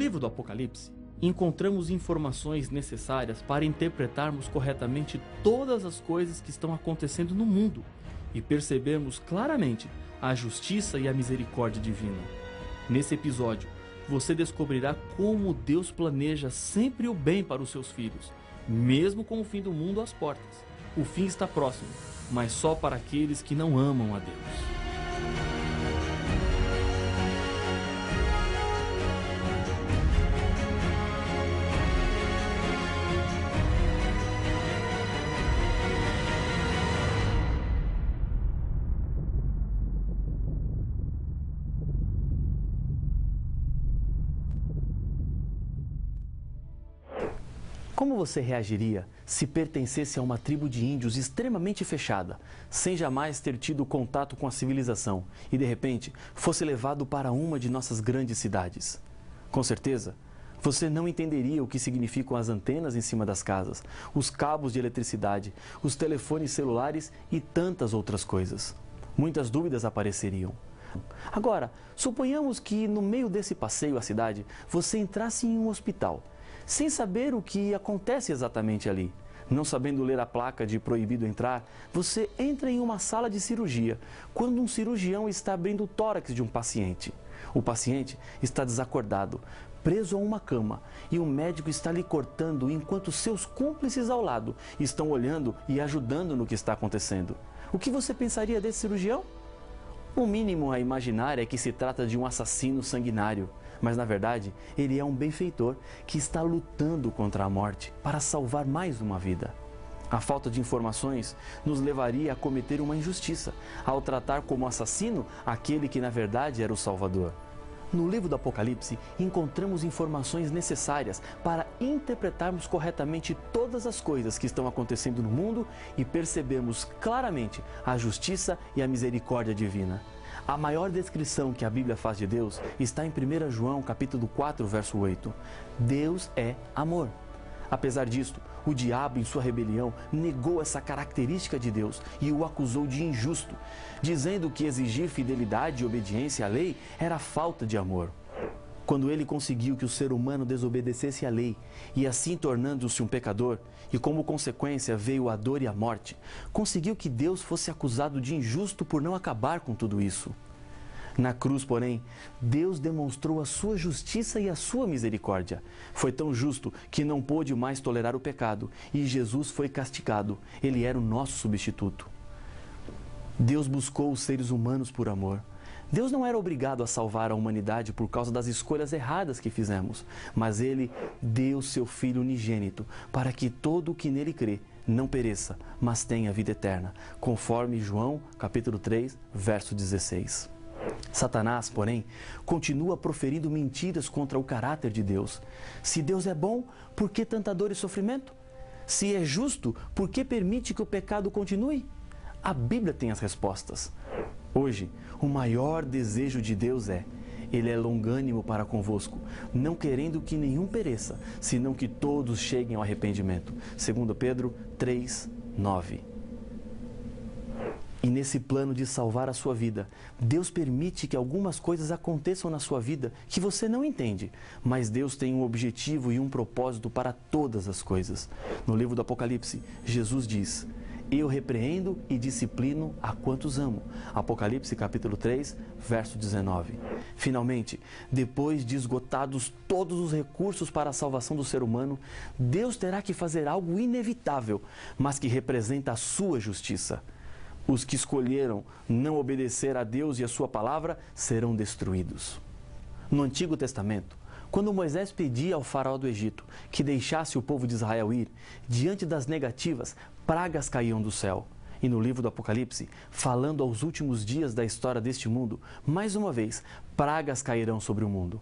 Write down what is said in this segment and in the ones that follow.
livro do Apocalipse, encontramos informações necessárias para interpretarmos corretamente todas as coisas que estão acontecendo no mundo e percebermos claramente a justiça e a misericórdia divina. Nesse episódio, você descobrirá como Deus planeja sempre o bem para os seus filhos, mesmo com o fim do mundo às portas. O fim está próximo, mas só para aqueles que não amam a Deus. Como você reagiria se pertencesse a uma tribo de índios extremamente fechada, sem jamais ter tido contato com a civilização e de repente fosse levado para uma de nossas grandes cidades? Com certeza, você não entenderia o que significam as antenas em cima das casas, os cabos de eletricidade, os telefones celulares e tantas outras coisas. Muitas dúvidas apareceriam. Agora, suponhamos que no meio desse passeio à cidade, você entrasse em um hospital, sem saber o que acontece exatamente ali. Não sabendo ler a placa de proibido entrar, você entra em uma sala de cirurgia, quando um cirurgião está abrindo o tórax de um paciente. O paciente está desacordado, preso a uma cama, e o médico está lhe cortando enquanto seus cúmplices ao lado estão olhando e ajudando no que está acontecendo. O que você pensaria desse cirurgião? O mínimo a imaginar é que se trata de um assassino sanguinário, mas na verdade ele é um benfeitor que está lutando contra a morte para salvar mais uma vida. A falta de informações nos levaria a cometer uma injustiça ao tratar como assassino aquele que na verdade era o Salvador. No livro do Apocalipse, encontramos informações necessárias para interpretarmos corretamente todas as coisas que estão acontecendo no mundo e percebermos claramente a justiça e a misericórdia divina. A maior descrição que a Bíblia faz de Deus está em 1 João capítulo 4, verso 8. Deus é amor. Apesar disto, o diabo, em sua rebelião, negou essa característica de Deus e o acusou de injusto, dizendo que exigir fidelidade e obediência à lei era falta de amor. Quando ele conseguiu que o ser humano desobedecesse à lei, e assim tornando-se um pecador, e como consequência veio a dor e a morte, conseguiu que Deus fosse acusado de injusto por não acabar com tudo isso. Na cruz, porém, Deus demonstrou a sua justiça e a sua misericórdia. Foi tão justo que não pôde mais tolerar o pecado, e Jesus foi castigado. Ele era o nosso substituto. Deus buscou os seres humanos por amor. Deus não era obrigado a salvar a humanidade por causa das escolhas erradas que fizemos, mas Ele deu seu Filho unigênito para que todo o que nele crê não pereça, mas tenha vida eterna, conforme João capítulo 3, verso 16. Satanás, porém, continua proferindo mentiras contra o caráter de Deus. Se Deus é bom, por que tanta dor e sofrimento? Se é justo, por que permite que o pecado continue? A Bíblia tem as respostas. Hoje, o maior desejo de Deus Ele é longânimo para convosco, não querendo que nenhum pereça, senão que todos cheguem ao arrependimento. 2 Pedro 3, 9. E nesse plano de salvar a sua vida, Deus permite que algumas coisas aconteçam na sua vida que você não entende, mas Deus tem um objetivo e um propósito para todas as coisas. No livro do Apocalipse, Jesus diz: eu repreendo e disciplino a quantos amo. Apocalipse capítulo 3, verso 19. Finalmente, depois de esgotados todos os recursos para a salvação do ser humano, Deus terá que fazer algo inevitável, mas que representa a sua justiça. Os que escolheram não obedecer a Deus e a sua palavra serão destruídos. No Antigo Testamento, quando Moisés pedia ao faraó do Egito que deixasse o povo de Israel ir, diante das negativas, pragas caíam do céu. E no livro do Apocalipse, falando aos últimos dias da história deste mundo, mais uma vez, pragas cairão sobre o mundo.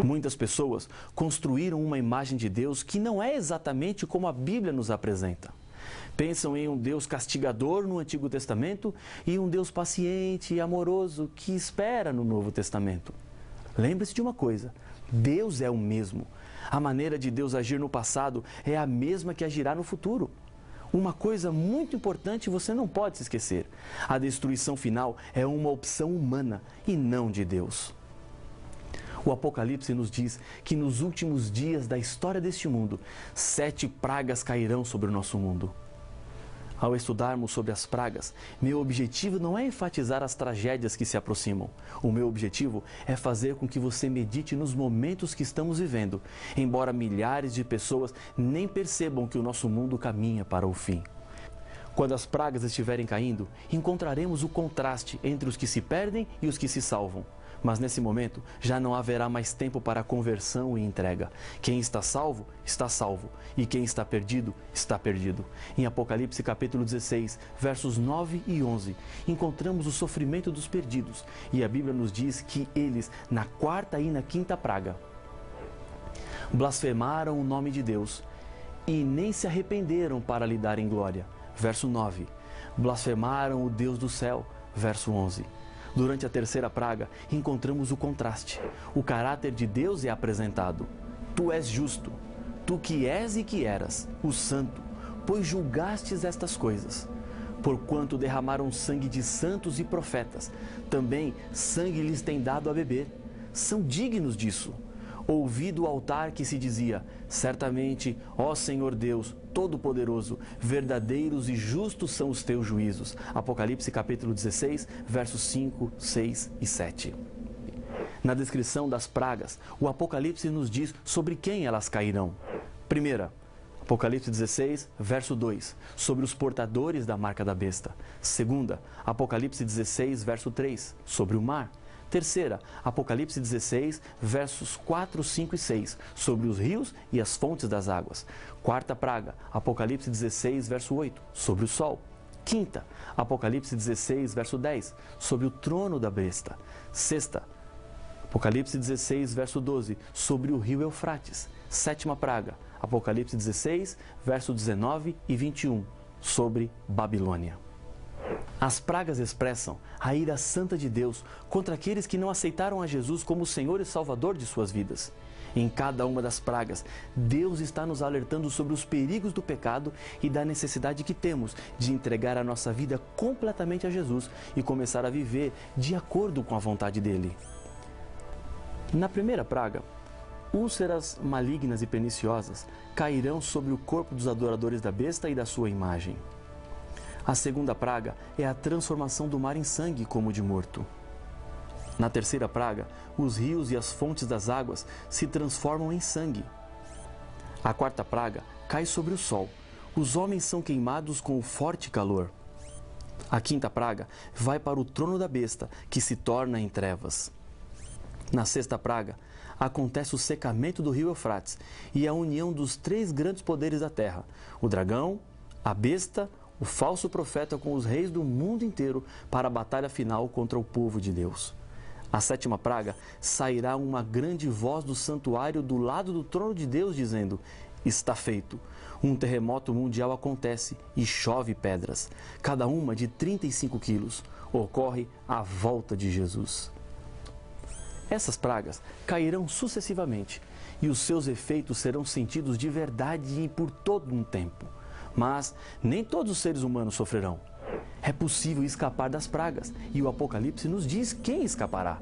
Muitas pessoas construíram uma imagem de Deus que não é exatamente como a Bíblia nos apresenta. Pensam em um Deus castigador no Antigo Testamento e um Deus paciente e amoroso que espera no Novo Testamento. Lembre-se de uma coisa: Deus é o mesmo. A maneira de Deus agir no passado é a mesma que agirá no futuro. Uma coisa muito importante você não pode se esquecer: a destruição final é uma opção humana e não de Deus. O Apocalipse nos diz que nos últimos dias da história deste mundo, 7 pragas cairão sobre o nosso mundo. Ao estudarmos sobre as pragas, meu objetivo não é enfatizar as tragédias que se aproximam. O meu objetivo é fazer com que você medite nos momentos que estamos vivendo, embora milhares de pessoas nem percebam que o nosso mundo caminha para o fim. Quando as pragas estiverem caindo, encontraremos o contraste entre os que se perdem e os que se salvam. Mas nesse momento, já não haverá mais tempo para conversão e entrega. Quem está salvo, e quem está perdido, está perdido. Em Apocalipse capítulo 16, versos 9 e 11, encontramos o sofrimento dos perdidos. E a Bíblia nos diz que eles, na 4ª e na 5ª praga, blasfemaram o nome de Deus e nem se arrependeram para lhe darem glória. Verso 9, blasfemaram o Deus do céu. Verso 11. Durante a 3ª praga, encontramos o contraste. O caráter de Deus é apresentado. Tu és justo, tu que és e que eras, o santo, pois julgastes estas coisas. Porquanto derramaram sangue de santos e profetas, também sangue lhes tem dado a beber. São dignos disso. Ouvi do altar que se dizia: certamente, ó Senhor Deus Todo-Poderoso, verdadeiros e justos são os teus juízos. Apocalipse capítulo 16, versos 5, 6 e 7. Na descrição das pragas, o Apocalipse nos diz sobre quem elas cairão. Primeira, Apocalipse 16, verso 2, sobre os portadores da marca da besta. Segunda, Apocalipse 16, verso 3, sobre o mar. Terceira, Apocalipse 16, versos 4, 5 e 6, sobre os rios e as fontes das águas. Quarta praga, Apocalipse 16, verso 8, sobre o sol. Quinta, Apocalipse 16, verso 10, sobre o trono da besta. Sexta, Apocalipse 16, verso 12, sobre o rio Eufrates. Sétima praga, Apocalipse 16, verso 19 e 21, sobre Babilônia. As pragas expressam a ira santa de Deus contra aqueles que não aceitaram a Jesus como o Senhor e Salvador de suas vidas. Em cada uma das pragas, Deus está nos alertando sobre os perigos do pecado e da necessidade que temos de entregar a nossa vida completamente a Jesus e começar a viver de acordo com a vontade dele. Na primeira praga, úlceras malignas e perniciosas cairão sobre o corpo dos adoradores da besta e da sua imagem. A segunda praga é a transformação do mar em sangue como de morto. Na terceira praga, os rios e as fontes das águas se transformam em sangue. A quarta praga cai sobre o sol. Os homens são queimados com o forte calor. A quinta praga vai para o trono da besta, que se torna em trevas. Na sexta praga, acontece o secamento do rio Eufrates e a união dos 3 grandes poderes da terra: o dragão, a besta, o falso profeta com os reis do mundo inteiro para a batalha final contra o povo de Deus. A sétima praga, sairá uma grande voz do santuário do lado do trono de Deus dizendo: está feito. Um terremoto mundial acontece e chove pedras, cada uma de 35 quilos. Ocorre a volta de Jesus. Essas pragas cairão sucessivamente e os seus efeitos serão sentidos de verdade e por todo um tempo. Mas nem todos os seres humanos sofrerão. É possível escapar das pragas e o Apocalipse nos diz quem escapará.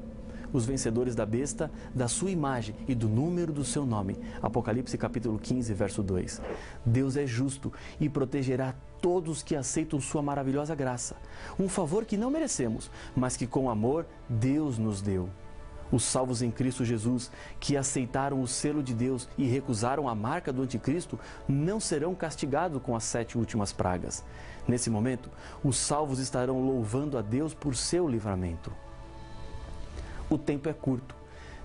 Os vencedores da besta, da sua imagem e do número do seu nome. Apocalipse capítulo 15, verso 2. Deus é justo e protegerá todos que aceitam sua maravilhosa graça. Um favor que não merecemos, mas que com amor Deus nos deu. Os salvos em Cristo Jesus, que aceitaram o selo de Deus e recusaram a marca do anticristo, não serão castigados com as 7 últimas pragas. Nesse momento, os salvos estarão louvando a Deus por seu livramento. O tempo é curto.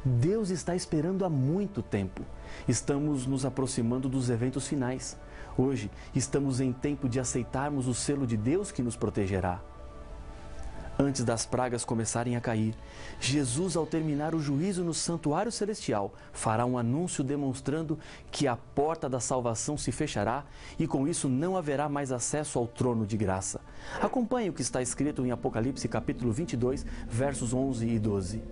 Deus está esperando há muito tempo. Estamos nos aproximando dos eventos finais. Hoje, estamos em tempo de aceitarmos o selo de Deus que nos protegerá. Antes das pragas começarem a cair, Jesus, ao terminar o juízo no santuário celestial, fará um anúncio demonstrando que a porta da salvação se fechará e com isso não haverá mais acesso ao trono de graça. Acompanhe o que está escrito em Apocalipse capítulo 22, versos 11 e 12.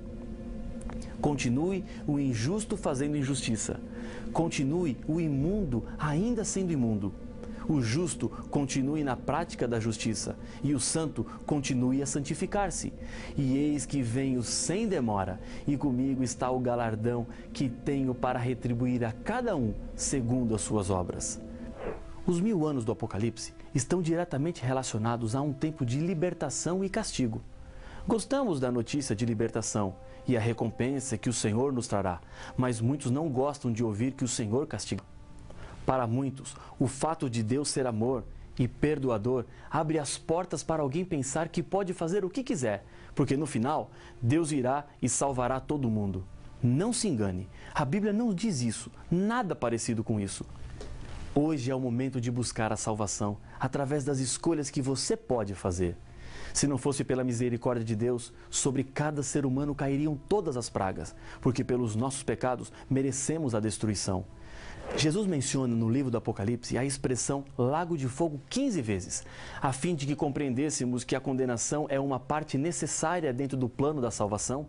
Continue o injusto fazendo injustiça. Continue o imundo ainda sendo imundo. O justo continue na prática da justiça, e o santo continue a santificar-se. E eis que venho sem demora, e comigo está o galardão que tenho para retribuir a cada um segundo as suas obras. Os 1000 anos do Apocalipse estão diretamente relacionados a um tempo de libertação e castigo. Gostamos da notícia de libertação e a recompensa que o Senhor nos trará, mas muitos não gostam de ouvir que o Senhor castiga. Para muitos, o fato de Deus ser amor e perdoador abre as portas para alguém pensar que pode fazer o que quiser, porque no final, Deus irá e salvará todo mundo. Não se engane, a Bíblia não diz isso, nada parecido com isso. Hoje é o momento de buscar a salvação através das escolhas que você pode fazer. Se não fosse pela misericórdia de Deus, sobre cada ser humano cairiam todas as pragas, porque pelos nossos pecados merecemos a destruição. Jesus menciona no livro do Apocalipse a expressão lago de fogo 15 vezes, a fim de que compreendêssemos que a condenação é uma parte necessária dentro do plano da salvação,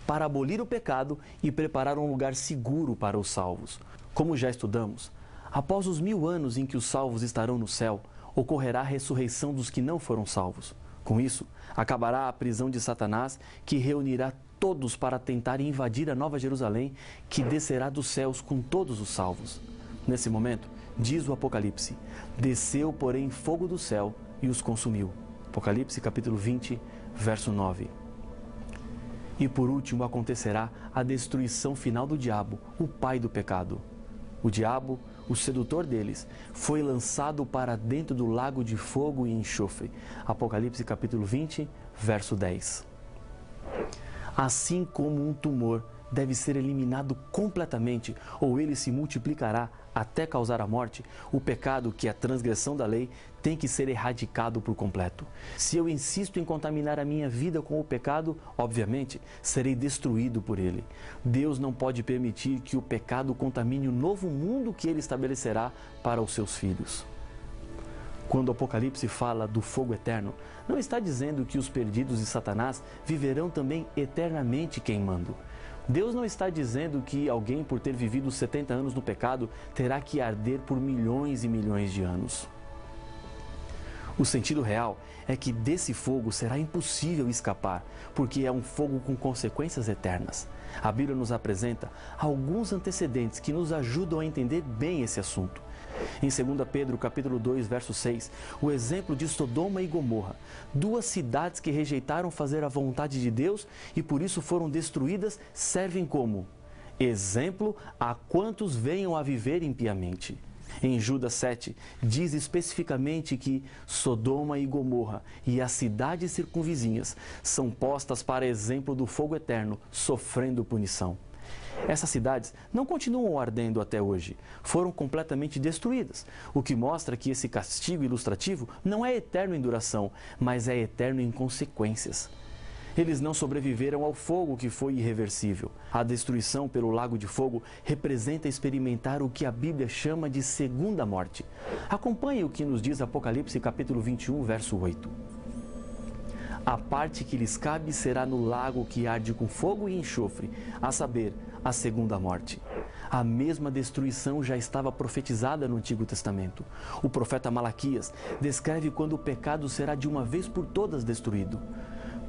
para abolir o pecado e preparar um lugar seguro para os salvos. Como já estudamos, após os 1000 anos em que os salvos estarão no céu, ocorrerá a ressurreição dos que não foram salvos. Com isso, acabará a prisão de Satanás, que reunirá todos para tentar invadir a Nova Jerusalém, que descerá dos céus com todos os salvos. Nesse momento, diz o Apocalipse, desceu, porém, fogo do céu e os consumiu. Apocalipse capítulo 20, verso 9. E por último acontecerá a destruição final do diabo, o pai do pecado. O diabo, o sedutor deles, foi lançado para dentro do lago de fogo e enxofre. Apocalipse capítulo 20, verso 10. Assim como um tumor deve ser eliminado completamente ou ele se multiplicará até causar a morte, o pecado, que é a transgressão da lei, tem que ser erradicado por completo. Se eu insisto em contaminar a minha vida com o pecado, obviamente, serei destruído por ele. Deus não pode permitir que o pecado contamine o novo mundo que ele estabelecerá para os seus filhos. Quando o Apocalipse fala do fogo eterno, não está dizendo que os perdidos de Satanás viverão também eternamente queimando. Deus não está dizendo que alguém, por ter vivido 70 anos no pecado, terá que arder por milhões e milhões de anos. O sentido real é que desse fogo será impossível escapar, porque é um fogo com consequências eternas. A Bíblia nos apresenta alguns antecedentes que nos ajudam a entender bem esse assunto. Em 2 Pedro, capítulo 2, verso 6, o exemplo de Sodoma e Gomorra, 2 cidades que rejeitaram fazer a vontade de Deus e por isso foram destruídas, servem como exemplo a quantos venham a viver impiamente. Em Judas 7, diz especificamente que Sodoma e Gomorra e as cidades circunvizinhas são postas para exemplo do fogo eterno, sofrendo punição. Essas cidades não continuam ardendo até hoje, foram completamente destruídas, o que mostra que esse castigo ilustrativo não é eterno em duração, mas é eterno em consequências. Eles não sobreviveram ao fogo que foi irreversível. A destruição pelo lago de fogo representa experimentar o que a Bíblia chama de segunda morte. Acompanhe o que nos diz Apocalipse capítulo 21, verso 8. A parte que lhes cabe será no lago que arde com fogo e enxofre, a saber, a segunda morte. A mesma destruição já estava profetizada no Antigo Testamento. O profeta Malaquias descreve quando o pecado será de uma vez por todas destruído.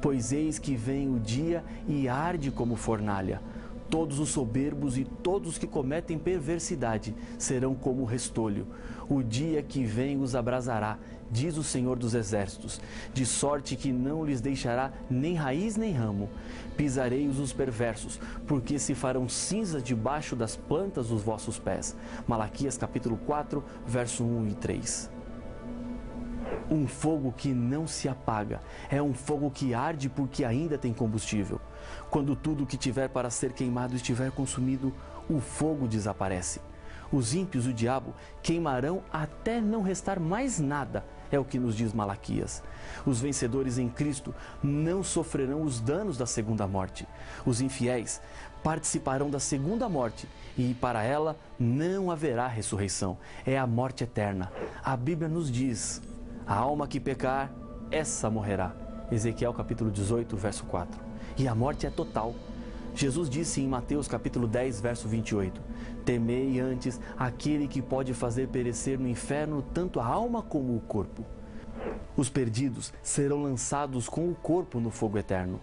Pois eis que vem o dia e arde como fornalha. Todos os soberbos e todos os que cometem perversidade serão como restolho. O dia que vem os abrasará, diz o Senhor dos Exércitos, de sorte que não lhes deixará nem raiz nem ramo. Pisarei-os os perversos, porque se farão cinza debaixo das plantas dos vossos pés. Malaquias capítulo 4, verso 1 e 3. Um fogo que não se apaga, é um fogo que arde porque ainda tem combustível. Quando tudo que tiver para ser queimado estiver consumido, o fogo desaparece. Os ímpios e o diabo queimarão até não restar mais nada, é o que nos diz Malaquias. Os vencedores em Cristo não sofrerão os danos da segunda morte. Os infiéis participarão da segunda morte e para ela não haverá ressurreição. É a morte eterna. A Bíblia nos diz: a alma que pecar, essa morrerá. Ezequiel capítulo 18, verso 4. E a morte é total. Jesus disse em Mateus capítulo 10, verso 28, temei antes aquele que pode fazer perecer no inferno tanto a alma como o corpo. Os perdidos serão lançados com o corpo no fogo eterno.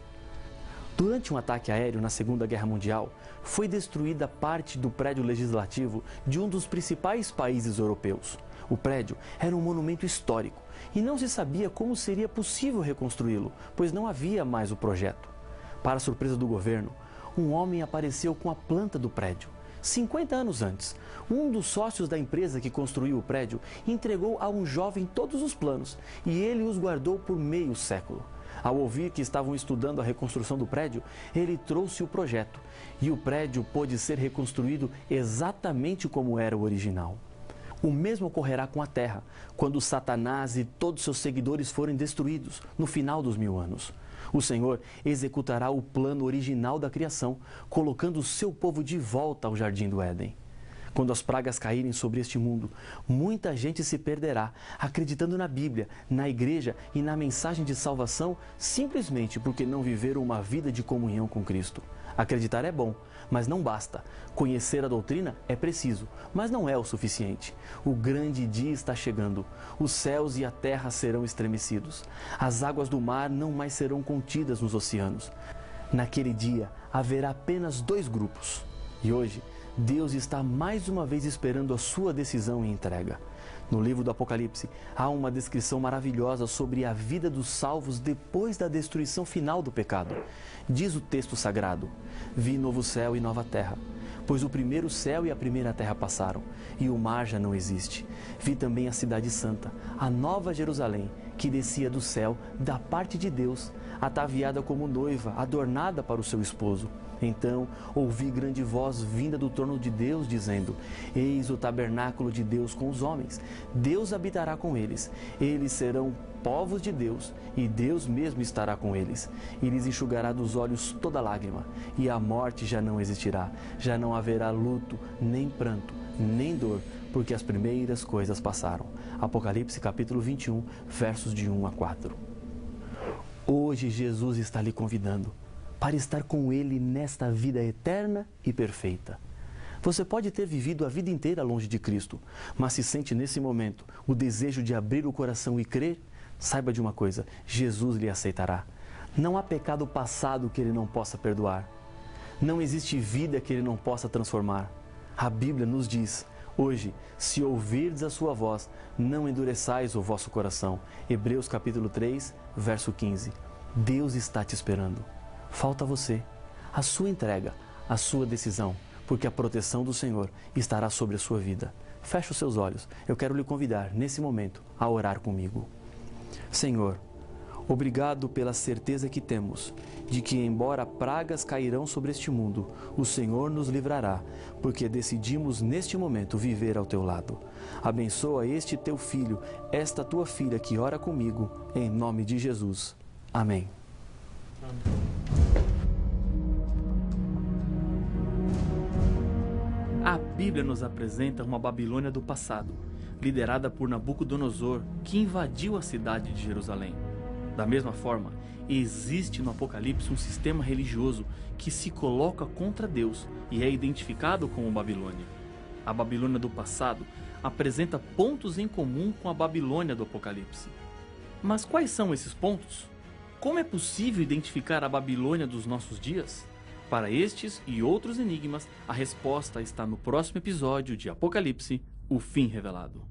Durante um ataque aéreo na Segunda Guerra Mundial, foi destruída parte do prédio legislativo de um dos principais países europeus. O prédio era um monumento histórico e não se sabia como seria possível reconstruí-lo, pois não havia mais o projeto. Para a surpresa do governo, um homem apareceu com a planta do prédio. 50 anos antes, um dos sócios da empresa que construiu o prédio entregou a um jovem todos os planos e ele os guardou por meio século. Ao ouvir que estavam estudando a reconstrução do prédio, ele trouxe o projeto e o prédio pôde ser reconstruído exatamente como era o original. O mesmo ocorrerá com a Terra, quando Satanás e todos seus seguidores forem destruídos no final dos 1000 anos. O Senhor executará o plano original da criação, colocando o seu povo de volta ao Jardim do Éden. Quando as pragas caírem sobre este mundo, muita gente se perderá, acreditando na Bíblia, na igreja e na mensagem de salvação, simplesmente porque não viveram uma vida de comunhão com Cristo. Acreditar é bom, mas não basta. Conhecer a doutrina é preciso, mas não é o suficiente. O grande dia está chegando. Os céus e a terra serão estremecidos. As águas do mar não mais serão contidas nos oceanos. Naquele dia, haverá apenas 2 grupos. E hoje, Deus está mais uma vez esperando a sua decisão e entrega. No livro do Apocalipse, há uma descrição maravilhosa sobre a vida dos salvos depois da destruição final do pecado. Diz o texto sagrado: vi novo céu e nova terra, pois o primeiro céu e a primeira terra passaram, e o mar já não existe. Vi também a cidade santa, a nova Jerusalém, que descia do céu da parte de Deus, ataviada como noiva, adornada para o seu esposo. Então ouvi grande voz vinda do trono de Deus, dizendo: eis o tabernáculo de Deus com os homens. Deus habitará com eles. Eles serão povos de Deus, e Deus mesmo estará com eles. E lhes enxugará dos olhos toda lágrima, e a morte já não existirá. Já não haverá luto, nem pranto, nem dor, porque as primeiras coisas passaram. Apocalipse capítulo 21, versos de 1 a 4. Hoje Jesus está lhe convidando para estar com Ele nesta vida eterna e perfeita. Você pode ter vivido a vida inteira longe de Cristo, mas se sente nesse momento o desejo de abrir o coração e crer, saiba de uma coisa: Jesus lhe aceitará. Não há pecado passado que Ele não possa perdoar. Não existe vida que Ele não possa transformar. A Bíblia nos diz: hoje, se ouvirdes a sua voz, não endureçais o vosso coração. Hebreus capítulo 3, verso 15. Deus está te esperando. Falta você, a sua entrega, a sua decisão, porque a proteção do Senhor estará sobre a sua vida. Feche os seus olhos. Eu quero lhe convidar, nesse momento, a orar comigo. Senhor, obrigado pela certeza que temos de que, embora pragas cairão sobre este mundo, o Senhor nos livrará, porque decidimos neste momento viver ao teu lado. Abençoa este teu filho, esta tua filha que ora comigo, em nome de Jesus. Amém. A Bíblia nos apresenta uma Babilônia do passado, liderada por Nabucodonosor, que invadiu a cidade de Jerusalém. Da mesma forma, existe no Apocalipse um sistema religioso que se coloca contra Deus e é identificado como Babilônia. A Babilônia do passado apresenta pontos em comum com a Babilônia do Apocalipse. Mas quais são esses pontos? Como é possível identificar a Babilônia dos nossos dias? Para estes e outros enigmas, a resposta está no próximo episódio de Apocalipse, o fim revelado.